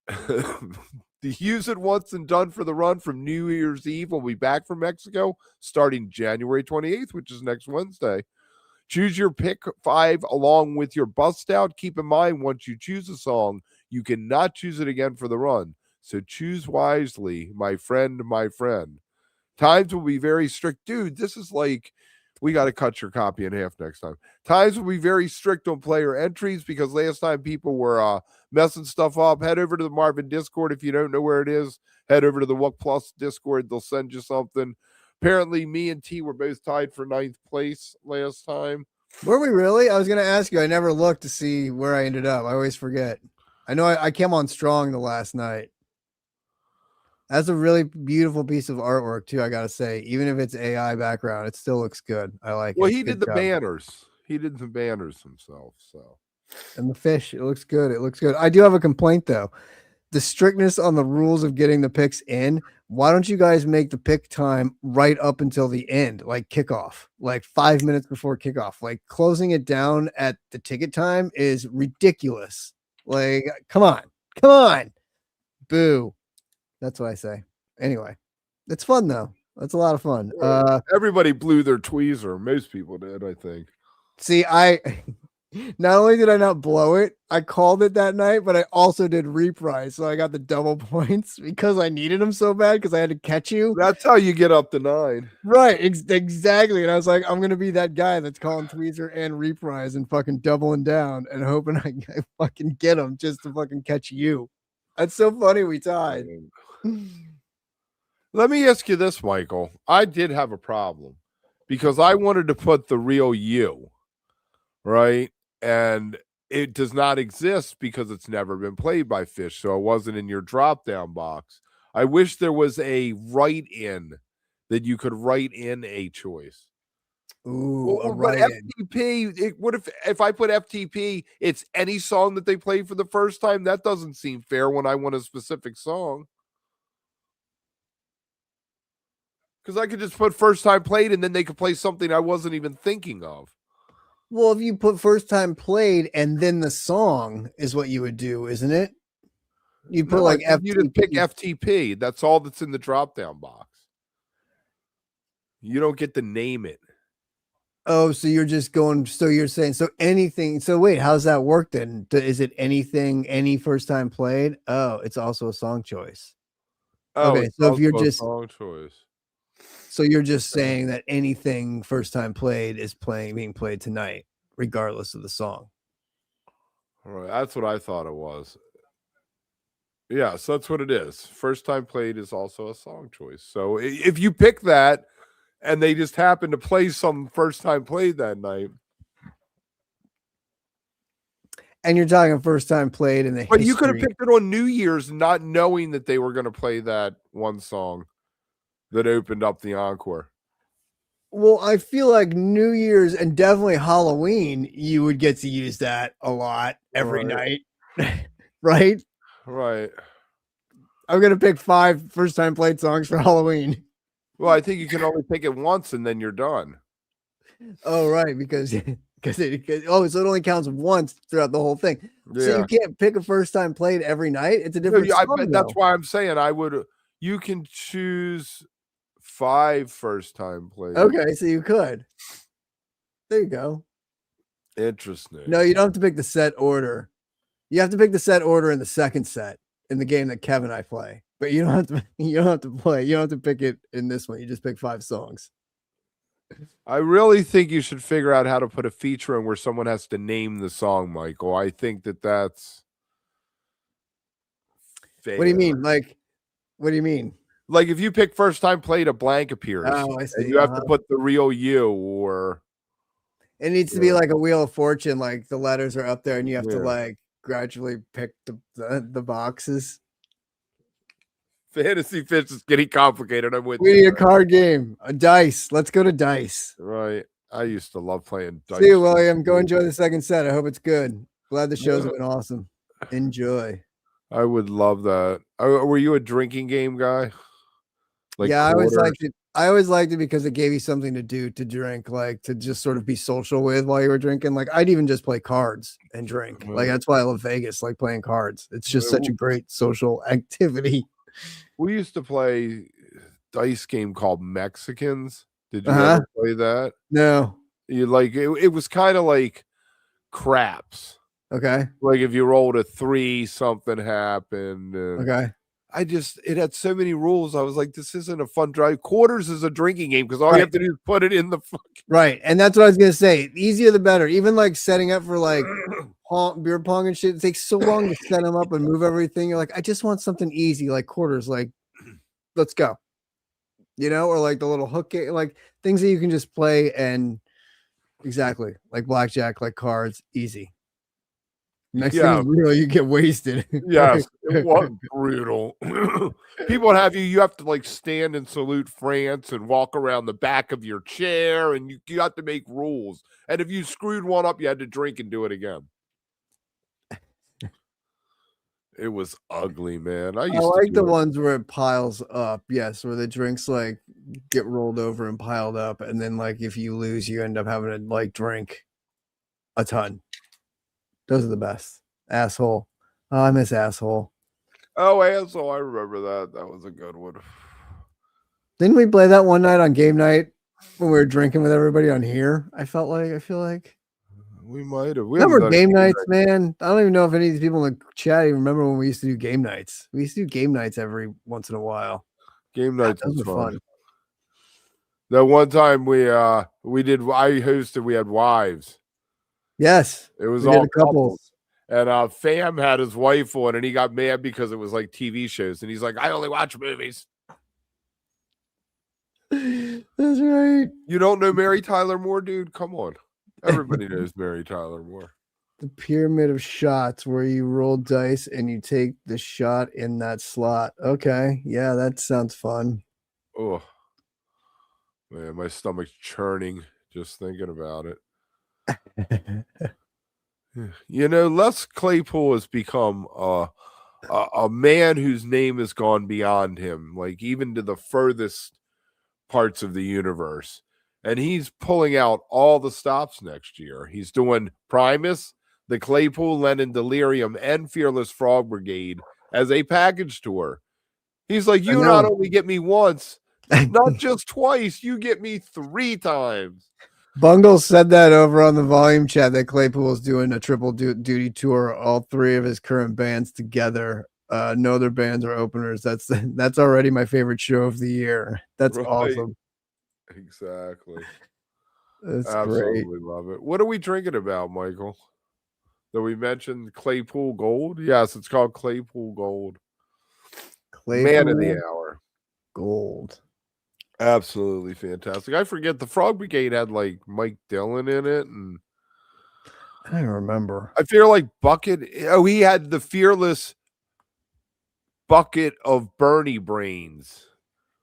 The use it once and done for the run from New Year's Eve. We'll be back from Mexico starting January 28th, which is next Wednesday. Choose your pick 5 along with your bust out. Keep in mind, once you choose a song, you cannot choose it again for the run. So choose wisely, my friend, my friend. Times will be very strict. Dude, this is like, we got to cut your copy in half next time. Times will be very strict on player entries because last time people were messing stuff up. Head over to the Marvin Discord. If you don't know where it is, head over to the wook+ Discord. They'll send you something. Apparently, me and T were both tied for 9th place last time. Were we really? I was going to ask you. I never looked to see where I ended up. I always forget. I know I came on strong the last night. That's a really beautiful piece of artwork, too, I got to say. Even if it's AI background, it still looks good. I like it. Well, he did the banners. He did the banners himself. So, and the fish, it looks good. It looks good. I do have a complaint, though. The strictness on the rules of getting the picks in. Why don't you guys make the pick time right up until the end, like kickoff, like 5 minutes before kickoff? Like closing it down at the ticket time is ridiculous. Like, come on. Boo. That's what I say. Anyway, it's fun though. That's a lot of fun. Everybody blew their tweezer. Most people did, I think. See, I not only did I not blow it, I called it that night, but I also did reprise. So I got the double points because I needed them so bad because I had to catch you. That's how you get up to 9. Right. Exactly. And I was like, I'm going to be that guy that's calling tweezer and reprise and fucking doubling down and hoping I fucking get them just to fucking catch you. That's so funny. We tied. Let me ask you this, Michael. I did have a problem because I wanted to put the real you, right? And it does not exist because it's never been played by PHiSH, so it wasn't in your drop-down box. I wish there was a write-in that you could write in a choice. Ooh, but FTP, what if I put FTP, it's any song that they play for the first time? That doesn't seem fair when I want a specific song. Because I could just put first time played and then they could play something I wasn't even thinking of. Well, if you put first time played and then the song is what you would do, isn't it? You put like FTP. You just pick FTP. That's all that's in the drop down box. You don't get to name it. Oh, so you're just going, so you're saying, so anything. So wait, how's that work then? Is it anything, any first time played? Oh, it's also a song choice. Oh, okay, so if you're just song choice. So you're just saying that anything first time played is being played tonight, regardless of the song. All right, that's what I thought it was. Yeah, so that's what it is. First time played is also a song choice. So if you pick that and they just happen to play some first time played that night. And you're talking first time played in the But you could have picked it on New Year's not knowing that they were going to play that one song that opened up the encore. Well, I feel like New Year's and definitely Halloween, you would get to use that a lot every night. Right? Right. I'm going to pick 5 first time played songs for Halloween. Well, I think you can only pick it once and then you're done. Oh, right. Because so it only counts once throughout the whole thing. Yeah. So you can't pick a first time played every night. It's a different song, that's why I'm saying you can choose 5 first time plays. Okay, so you could. There you go. Interesting. No, you don't have to pick the set order. You have to pick the set order in the second set in the game that Kevin and I play. But you don't have to pick it in this one. You just pick 5 songs. I really think you should figure out how to put a feature in where someone has to name the song, Michael. I think that's fair. What do you mean? What do you mean? Like if you pick first time played, a blank appears. Oh, I see. And you have to put the real you, or it needs to be like a Wheel of Fortune, like the letters are up there and you have to like gradually pick the boxes. Fantasy PHiSH is getting complicated. I'm with we you. need a card game, a dice. Let's go to dice. Right. I used to love playing dice. See you, William. Go enjoy the second set. I hope it's good. Glad the shows have been awesome. Enjoy. I would love that. Were you a drinking game guy? Like I always liked it. I always liked it because it gave you something to do, to drink, like to just sort of be social with while you were drinking. Like I'd even just play cards and drink. Like that's why I love Vegas, like playing cards. It's just such a great social activity. We used to play dice game called Mexicans. Did you Uh-huh. ever play that? No. You like it was kind of like craps. Okay. Like if you rolled a 3, something happened. Okay. It had so many rules. I was like, this isn't a fun drive. Quarters is a drinking game because all you have to do is put it in the fucking right. And that's what I was gonna say. The easier the better. Even like setting up for like beer pong and shit. It takes so long to set them up and move everything. You're like, I just want something easy, like quarters. Like, let's go. You know, or like the little hook, like things that you can just play and exactly like blackjack, like cards, easy. Next thing is real, you get wasted. Yes, it was brutal. People would have you have to like stand and salute France and walk around the back of your chair, and you have to make rules. And if you screwed one up, you had to drink and do it again. It was ugly, man. I like the ones where it piles up. Yes, where the drinks like get rolled over and piled up, and then like if you lose, you end up having to like drink a ton. Those are the best. Asshole. Oh, I miss Asshole. Oh, Asshole. I remember that. That was a good one. Didn't we play that one night on game night when we were drinking with everybody on here? I feel like we might have. Remember game nights, man? I don't even know if any of these people in the chat even remember when we used to do game nights. We used to do game nights every once in a while. Game nights was fun. That one time I hosted, we had wives. Yes. It was all couples. And Fam had his wife on, and he got mad because it was like TV shows. And he's like, I only watch movies. That's right. You don't know Mary Tyler Moore, dude? Come on. Everybody knows Mary Tyler Moore. The pyramid of shots where you roll dice and you take the shot in that slot. Okay. Yeah, that sounds fun. Oh, man, my stomach's churning just thinking about it. You know, Les Claypool has become a man whose name has gone beyond him, like even to the furthest parts of the universe. And he's pulling out all the stops next year. He's doing Primus, the Claypool, Lennon, Delirium, and Fearless Frog Brigade as a package tour. He's like, you not only get me once, not just twice, you get me 3 times. Bungle said that over on the volume chat that Claypool is doing a triple duty tour, all 3 of his current bands together. No other bands or openers. That's already my favorite show of the year. That's awesome. Exactly. That's absolutely great. Love it. What are we drinking about, Michael? That we mentioned Claypool Gold? Yes, it's called Claypool Gold. Claypool Man of the Hour. Gold. Absolutely fantastic. I forget the Frog Brigade had like Mike Dillon in it, and I don't remember. I feel like Bucket. Oh, he had the Fearless Bucket of Bernie Brains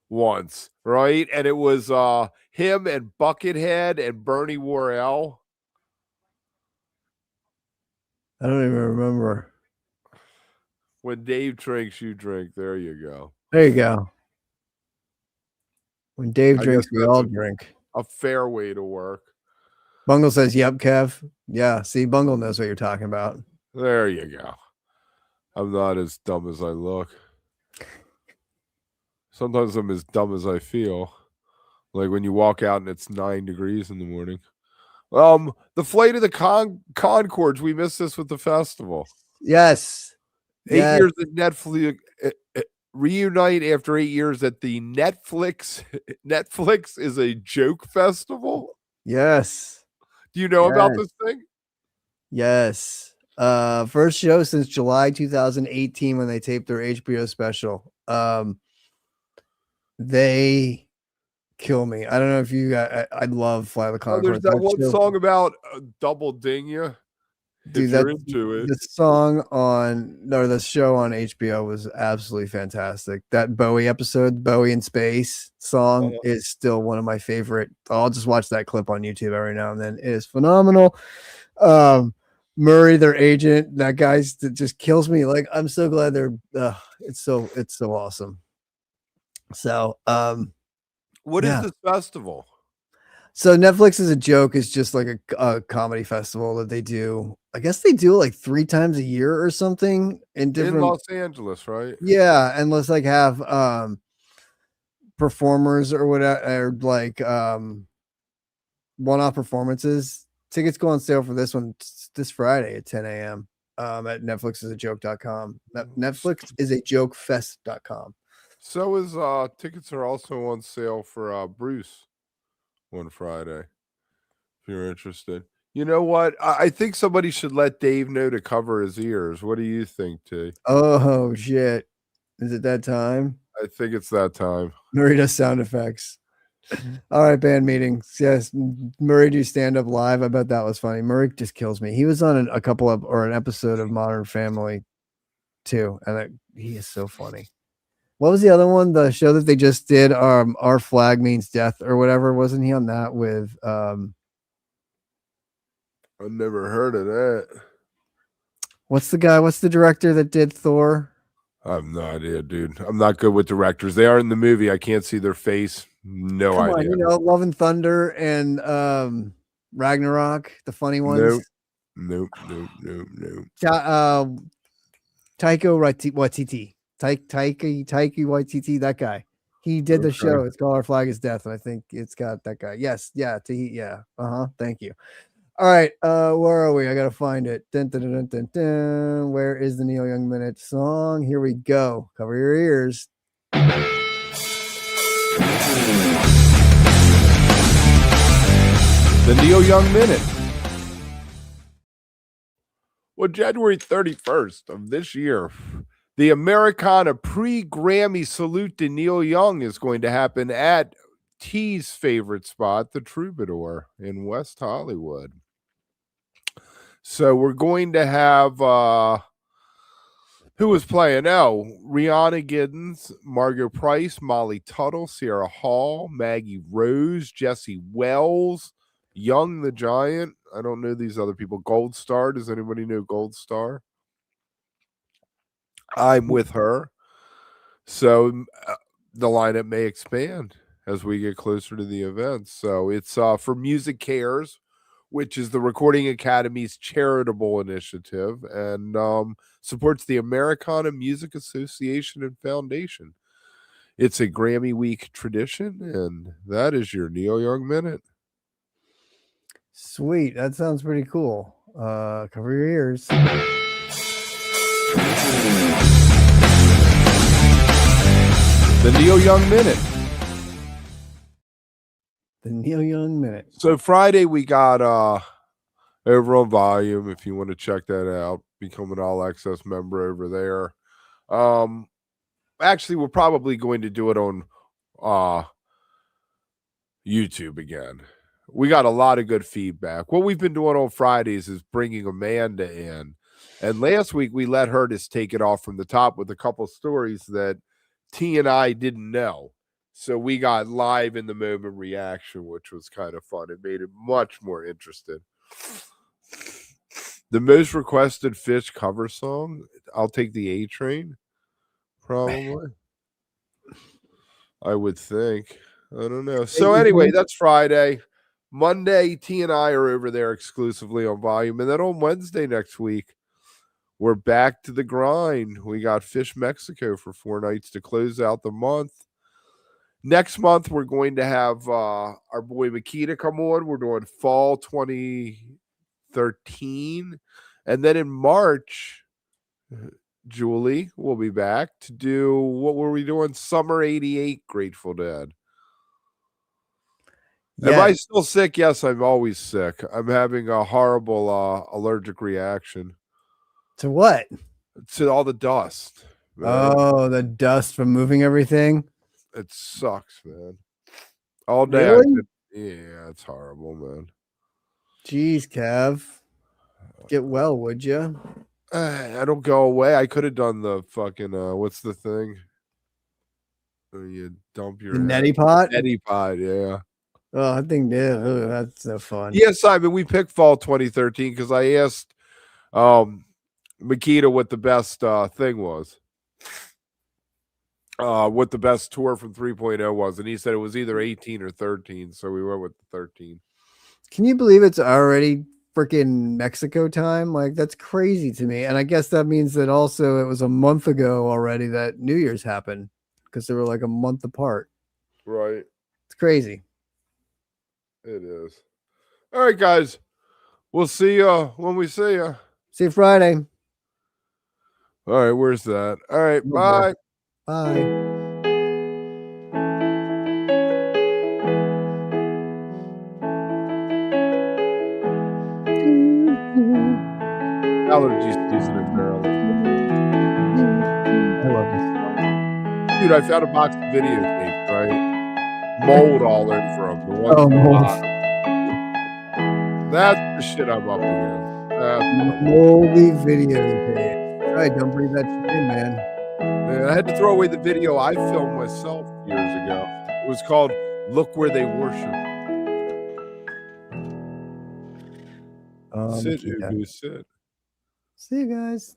once, right? And it was him and Buckethead and Bernie Worrell. I don't even remember. When Dave drinks, you drink. There you go. There you go. When Dave drinks, we all drink. A fair way to work. Bungle says, yep, Kev. Yeah, see, Bungle knows what you're talking about. There you go. I'm not as dumb as I look. Sometimes I'm as dumb as I feel. Like when you walk out and it's 9 degrees in the morning. The Flight of the Concords, we missed this with the festival. Yes. 8 years at Netflix. Reunite after 8 years at the Netflix is a joke festival. Yes. Do you know about this thing? Yes. First show since July 2018 when they taped their HBO special. They kill me. I don't know if you got. I love Fly the Conchords. There's that one song about Double Ding Ya. Dude, that's into it. The song the show on HBO was absolutely fantastic. That Bowie episode, Bowie in Space song is still one of my favorite. I'll just watch that clip on YouTube every now and then. It is phenomenal. Murray, their agent, that guy's just kills me. Like, I'm so glad they're it's so awesome. So What is Yeah. this festival? So Netflix is a joke. It's just like a comedy festival that they do. I guess they do it like 3 times a year or something in In different. Los Angeles, right? Yeah, and let's like have performers or whatever, or like one-off performances. Tickets go on sale for this one this Friday at 10 a.m. At netflixisajoke.com. Netflixisajokefest.com. So is tickets are also on sale for Bruce one Friday. If you're interested. You know what? I think somebody should let Dave know to cover his ears. What do you think, T? Oh shit. Is it that time? I think it's that time. Murray does sound effects. All right, band meetings. Yes, Murray do stand up live. I bet that was funny. Murray just kills me. He was on a couple of or an episode of Modern Family too, and he is so funny. What was the other one? The show that they just did, Our Flag Means Death or whatever. Wasn't he on that with I've never heard of that. what's the director that did Thor? I have no idea, dude. I'm not good with directors. They are in the movie. I can't see their face. No Come idea. on, Love and Thunder and Ragnarok, the funny ones. Nope. Taika Waititi. Taika Waititi, that guy. He did the show. It's called Our Flag is Death, and I think it's got that guy. Yes, yeah, yeah. Thank you. All right, where are we? I gotta find it. Dun, dun, dun, dun, dun. Where is the Neil Young Minute song? Here we go. Cover your ears. The Neil Young Minute. Well, January 31st of this year, the Americana pre-Grammy salute to Neil Young is going to happen at T's favorite spot, the Troubadour in West Hollywood. So we're going to have who was playing? Oh, Rihanna Giddens, Margot Price, Molly Tuttle, Sierra Hall, Maggie Rose, Jesse Wells, Young the Giant. I don't know these other people. Gold Star. Does anybody know Gold Star? I'm with her. So the lineup may expand as we get closer to the event. So it's for Music Cares, which is the Recording Academy's charitable initiative and supports the Americana Music Association and Foundation. It's a Grammy Week tradition, and that is your Neil Young Minute. Sweet. That sounds pretty cool. Cover your ears. The Neil Young Minute. The Neil Young Minute. So Friday we got over on Volume. If you want to check that out, become an All Access member over there. Actually, we're probably going to do it on YouTube again. We got a lot of good feedback. What we've been doing on Fridays is bringing Amanda in. And last week we let her just take it off from the top with a couple stories that T and I didn't know. So we got live in the moment reaction, which was kind of fun. It made it much more interesting. The most requested PHiSH cover song, I'll take the A Train, probably. I would think. I don't know. So anyway, that's Friday. Monday, T and I are over there exclusively on Volume. And then on Wednesday next week, we're back to the grind. We got PHiSH Mexico for 4 nights to close out the month. Next month, we're going to have our boy Makita come on. We're doing fall 2013. And then in March, Julie will be back to do, what were we doing? Summer 88 Grateful Dead. Yeah. Am I still sick? Yes, I'm always sick. I'm having a horrible allergic reaction. To what? To all the dust. Man. Oh, the dust from moving everything? It sucks, man. All day. Really? Yeah, it's horrible, man. Jeez, Kev. Get well, would you? I don't go away. I could have done the fucking, what's the thing? You dump your the neti pot? Neti pot, yeah. Oh, I think that's so fun. Yeah, Simon, we picked fall 2013 because I asked Makita what the best thing was. what the best tour from 3.0 was, and he said it was either 18 or 13, so we went with the 13. Can you believe it's already freaking Mexico time? Like, that's crazy to me. And I guess that means that also it was a month ago already that New Year's happened, because they were like a month apart. Right. It's crazy. It is. All right, guys. We'll see you when we see you. See you Friday. All right, where's that? All right, Oh, bye. Bye. Allergy season in Maryland. I love this song. Dude, I found a box of videotapes, right? Mold all over them. The ones Oh, at the mold. bottom. That's the shit I'm up against. Moldy videotape. All right, don't breathe that shit in, man. Man, I had to throw away the video I filmed myself years ago. It was called "Look Where They Worship." Sit, Yeah. Ubu, sit. See you guys.